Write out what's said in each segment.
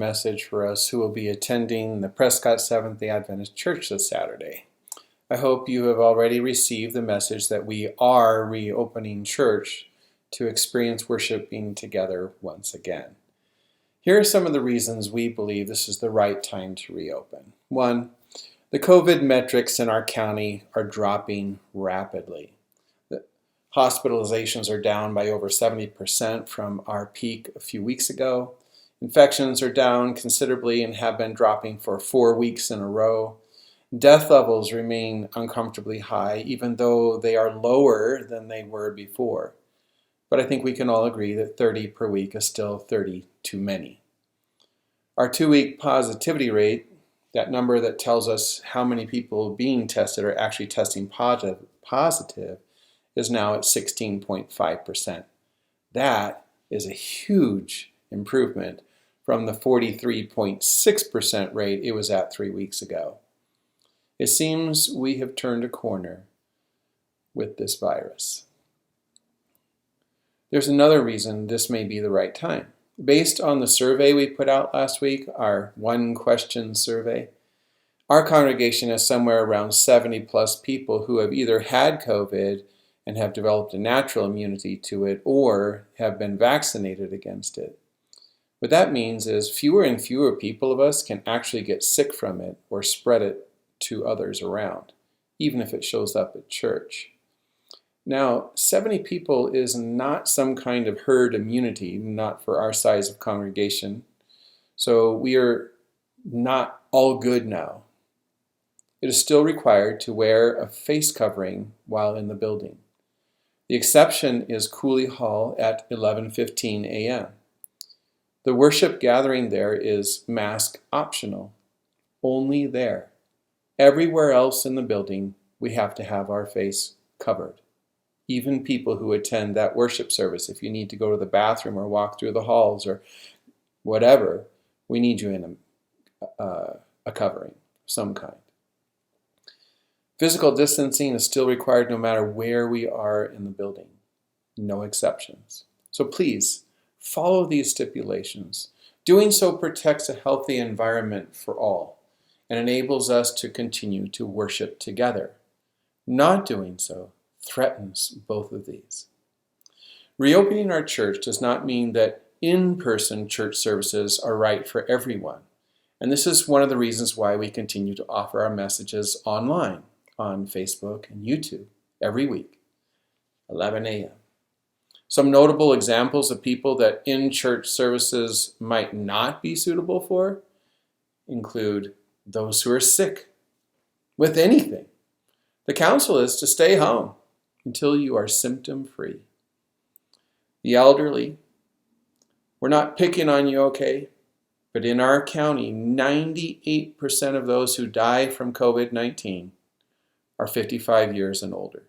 message for us who will be attending the Prescott Seventh-day Adventist Church this Saturday. I hope you have already received the message that we are reopening church to experience worshiping together once again. Here are some of the reasons we believe this is the right time to reopen. 1, the COVID metrics in our county are dropping rapidly. The hospitalizations are down by over 70% from our peak a few weeks ago. Infections are down considerably and have been dropping for 4 weeks in a row. Death levels remain uncomfortably high, even though they are lower than they were before. But I think we can all agree that 30 per week is still 30 too many. Our 2-week positivity rate, that number that tells us how many people being tested are actually testing positive, is now at 16.5%. That is a huge improvement from the 43.6% rate it was at 3 weeks ago. It seems we have turned a corner with this virus. There's another reason this may be the right time. Based on the survey we put out last week, our one-question survey, our congregation has somewhere around 70 plus people who have either had COVID and have developed a natural immunity to it or have been vaccinated against it. What that means is fewer and fewer people of us can actually get sick from it or spread it to others around, even if it shows up at church. Now, 70 people is not some kind of herd immunity, not for our size of congregation. So we are not all good now. It is still required to wear a face covering while in the building. The exception is Cooley Hall at 11:15 a.m. The worship gathering there is mask optional, only there. Everywhere else in the building, we have to have our face covered. Even people who attend that worship service, if you need to go to the bathroom or walk through the halls or whatever, we need you in a covering of some kind. Physical distancing is still required no matter where we are in the building. No exceptions. So please, follow these stipulations. Doing so protects a healthy environment for all and enables us to continue to worship together. Not doing so threatens both of these. Reopening our church does not mean that in-person church services are right for everyone. And this is one of the reasons why we continue to offer our messages online on Facebook and YouTube every week, 11 a.m. Some notable examples of people that in-church services might not be suitable for include those who are sick with anything. The counsel is to stay home until you are symptom-free. The elderly, we're not picking on you, okay? But in our county, 98% of those who die from COVID-19 are 55 years and older.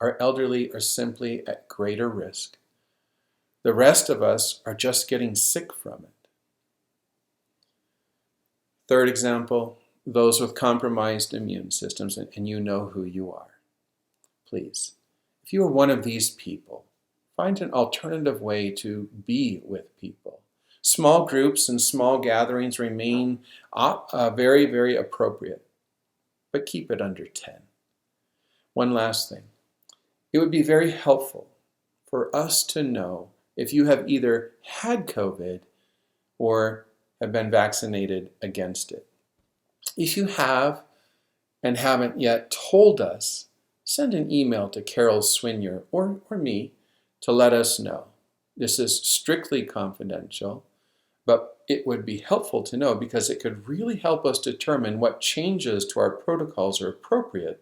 Our elderly are simply at greater risk. The rest of us are just getting sick from it. Third example, those with compromised immune systems, and you know who you are. Please, if you are one of these people, find an alternative way to be with people. Small groups and small gatherings remain very, very appropriate, but keep it under 10. One last thing. It would be very helpful for us to know if you have either had COVID or have been vaccinated against it. If you have and haven't yet told us, send an email to Carol Swinier or me to let us know. This is strictly confidential, but it would be helpful to know because it could really help us determine what changes to our protocols are appropriate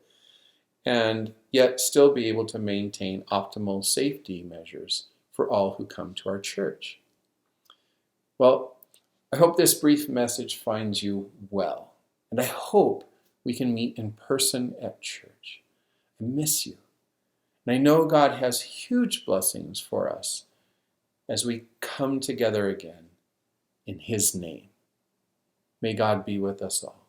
and yet still be able to maintain optimal safety measures for all who come to our church. Well, I hope this brief message finds you well, and I hope we can meet in person at church. I miss you, and I know God has huge blessings for us as we come together again in His name. May God be with us all.